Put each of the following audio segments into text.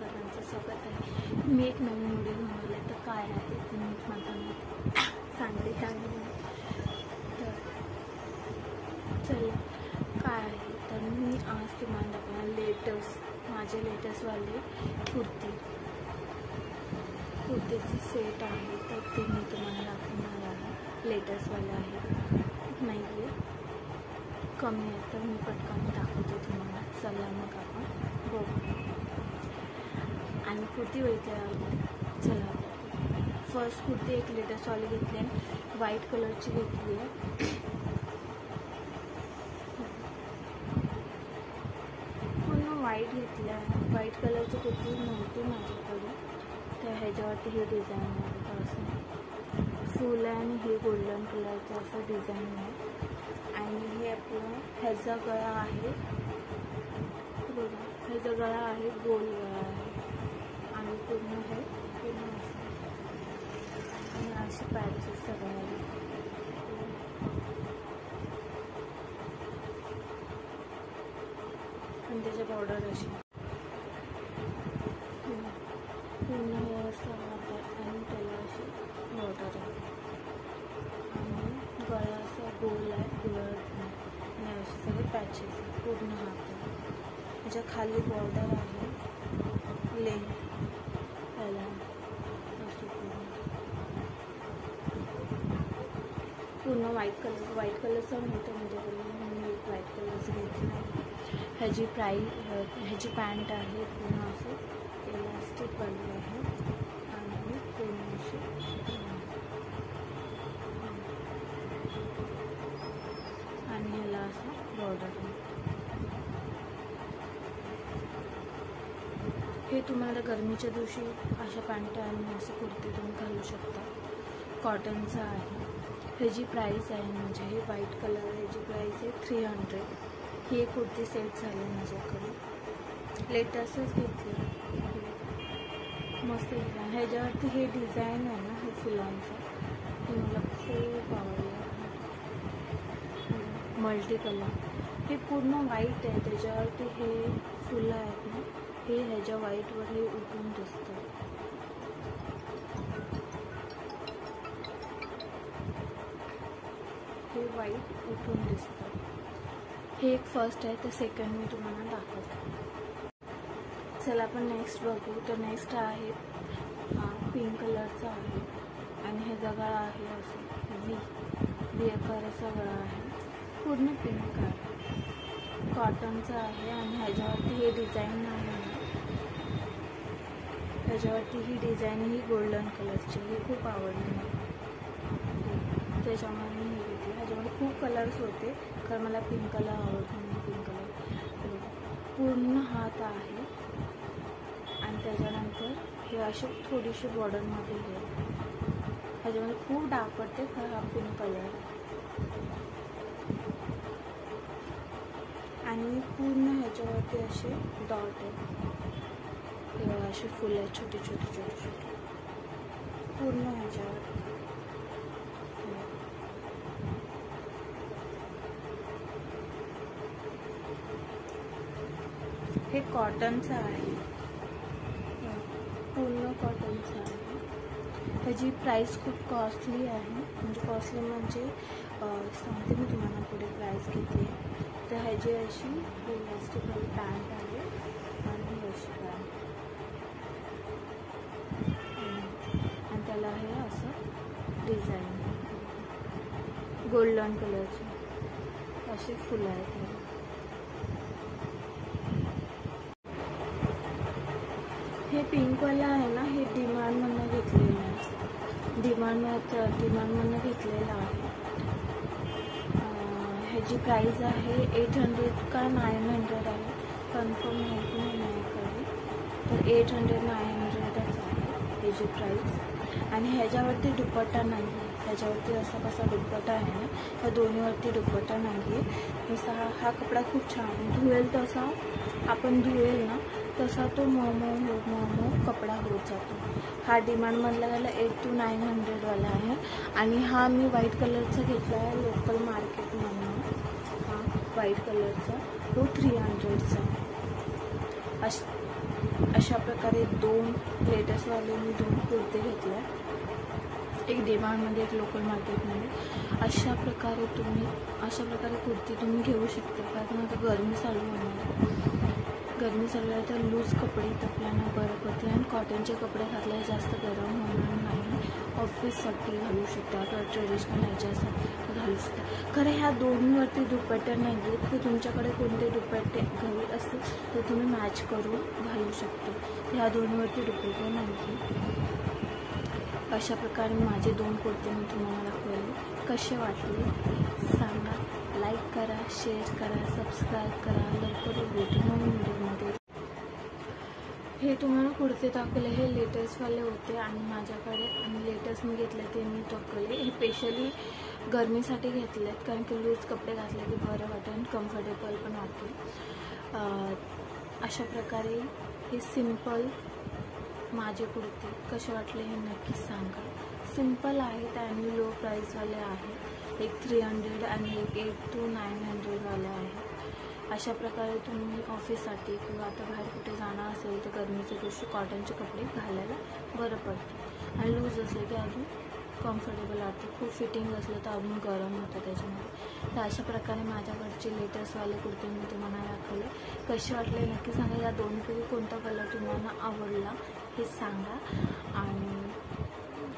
सर्वांचं स्वागत आहे। मी एक नवीन व्हिडिओ बनवला तर काय आहे ते मी माझा सांगते त्याने तर चला काय आहे तर मी आज तुम्हाला दाखवणार माझे लेटेस्टवाले कुर्तीचे सेट आहे तर ते मी तुम्हाला दाखवणार आहे। लेटेस्टवाले आहे नाही आहे कमी आहे तर मी पटकन दाखवते तुम्हाला। चला मग आपण बघू आणि कुर्ती बघितली। चला फर्स्ट कुर्ती एक लेटेस्टवाली घेतली आहे, व्हाईट कलरची घेतली आहे। पूर्ण व्हाईट घेतली आहे। व्हाईट कलरची कुर्ती नव्हती माझ्याकडे तर ह्याच्यावरती हे डिझाईन आहे असं फुल आहे आणि हे गोल्डन कलरचं असं डिझाईन आहे। आणि हे आपलं ह्याचा गळा आहे, ह्याचा गळा आहे गोल गळा आहे आणि पूर्ण हे पूर्ण असं आणि असे पॅचेस सगळे आणि त्याच्या बॉर्डर अशी पूर्ण हे असं आणि त्याला अशी बॉर्डर आहे आणि गळा असा गोल आहे गुलाब आणि असे सगळे पॅचेस पूर्ण हात आहे। त्याच्या खाली बॉर्डर आहे लेन त्याला असं पूर्ण व्हाईट कलरचा नव्हतं माझ्याकडे मी एक व्हाईट कलरचं घेतलं। ह्याची ह्याची पॅन्ट आहे पूर्ण असं इलास्टिकवाली आहे आणि पूर्ण अशी आणि ह्याला असं बॉर्डर आहे। हे तुम्हाला गरमीच्या दिवशी अशा पॅन्ट आणि असं कुर्ती तुम्ही घालू शकता। कॉटनचं आहे। ह्याची प्राईस आहे म्हणजे हे व्हाईट कलर ह्याची प्राईस आहे 300। ही एक कुर्ती सेट झाली माझ्याकडे लेटेस्टच घेतली मस्त घेतला। ह्याच्यावरती हे डिझाईन आहे ना हे फुलांचं हे मला खूप आवडलं मल्टी कलर। हे पूर्ण व्हाईट आहे त्याच्यावरती हे फुलं आहेत ना हे ह्याच्या व्हाईटवर हे उठून दिसतं। हे व्हाईट उठून दिसतं। हे एक फर्स्ट आहे तर सेकंड मी तुम्हाला दाखवते। चला आपण नेक्स्ट बघू तर नेक्स्ट आहे पिंक कलरचा आहे आणि ह्याचा गळा आहे असं वी आकाराचा गळा आहे पूर्ण पिंक आहे। कॉटनचा आहे आणि ह्याच्यावरती हे डिझाईन आहे ह्याच्यावरती ही डिझाईन ही गोल्डन कलरची ही खूप आवडली मला त्याच्यामुळे मी हे घेतली। ह्याच्यामध्ये खूप कलर्स होते कारण मला पिंक कलर आवडतो म्हणून पिंक कलर पूर्ण हात आहे आणि त्याच्यानंतर हे असे थोडीशी बॉर्डरमध्ये हे ह्याच्यामध्ये खूप डार्क पडते तर हा पिंक कलर आणि पूर्ण ह्याच्यावरती असे डॉट आहे हे असे फुलं आहेत छोटे छोटे छोटे छोटे पूर्ण ह्याच्यावर हे कॉटनचं आहे पूर्ण कॉटनचं आहे। ह्याची प्राईस खूप कॉस्टली आहे म्हणजे कॉस्टली म्हणजे सांगते मी तुम्हाला पुढे प्राईस किती आहे। तर ह्याची अशी इलास्टिकवाली पॅन्ट आहे आणि अशी पॅन्ट आणि त्याला हे असं डिझाईन गोल्डन कलरचे असे फुलं आहेत। हे पिंकवाला आहे ना हे डिमांडमधनं घेतलेलं आहे डिमांडमधनं घेतलेलं आहे। ह्याची प्राईस आहे 800 का 900 आहे कन्फर्म माहिती नाही माझ्याकडे तर 800-900च आहे ह्याची प्राईस। आणि ह्याच्यावरती दुपट्टा नाही आहे ह्याच्यावरती असा कसा दुपट्टा आहे ना ह्या दोन्हीवरती दुपट्टा नाही आहे। जसा हा कपडा खूप छान धुवेल तसा आपण धुवेल ना तसा तो मऊ कपडा होत जातो। हा डिमांडमधला त्याला 800 to 900 वाला आहे आणि हा मी व्हाईट कलरचा घेतला आहे लोकल मार्केटमधून। हा व्हाईट कलरचा तो 300चा अशा प्रकारे 2 लेटेस्टवाले मी 2 कुर्ते घेतल्या, एक डिमांडमध्ये एक लोकल मार्केटमध्ये। अशा प्रकारे कुर्ती तुम्ही घेऊ शकता, कारण आता गरमी चालू होणार, गरमी चालू आहे तर लूज कपडे आपल्याला बरं पडते आणि कॉटनचे कपडे घातले जास्त गरम होणार नाही। ऑफिससाठी घालू शकता किंवा ट्रेडिशनल ह्याच्यासाठी घालू शकता। खरं ह्या दोन्हीवरती दुपट्टे नाही आहेत, तर तुमच्याकडे कोणते दुपट्टे घरी असतील तर तुम्ही मॅच करून घालू शकता, ह्या दोन्हीवरती दुपट्टे नाही। अशा प्रकारे माझे 2 कुर्ते मी तुम्हाला दाखवले, कसे वाटले सांगा, लाईक करा, शेअर करा, सबस्क्राईब करा। लवकर भेटू नवीन व्हिडिओमध्ये। हे तुम्हाला कुर्ते दाखवले हे लेटेस्टवाले होते आणि माझ्याकडे लेटेस्ट मी घेतले ते मी दाखवले, हे स्पेशली गरमीसाठी घेतलेत, कारण की लूज कपडे घातले की बरं वाटेल आणि कम्फर्टेबल पण वाटेल। अशा प्रकारे हे सिंपल माझे कुर्ते कसे वाटले हे नक्की सांगा। सिंपल आहेत आणि लो प्राईसवाले आहेत, एक 300 आणि एक 8 to 900 वाले आहेत। अशा प्रकारे तुम्ही ऑफिससाठी किंवा आता बाहेर कुठे जाणं असेल तर गरमीच्या दिवशी कॉटनचे कपडे घालायला बरं पडतं आणि लूज असले की अजून कम्फर्टेबल वाटतं, खूप फिटिंग असलं तर अजून गरम होतं त्याच्यामध्ये। तर अशा प्रकारे माझ्याकडचे लेटेस्टवाले कुर्ते मी तुम्हाला दाखवले, कसे वाटले नक्की सांगा। या दोन्हीपैकी कोणता कलर तुम्हाला आवडला हे सांगा आणि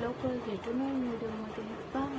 लवकर भेटू नवीन व्हिडिओमध्ये। बाय।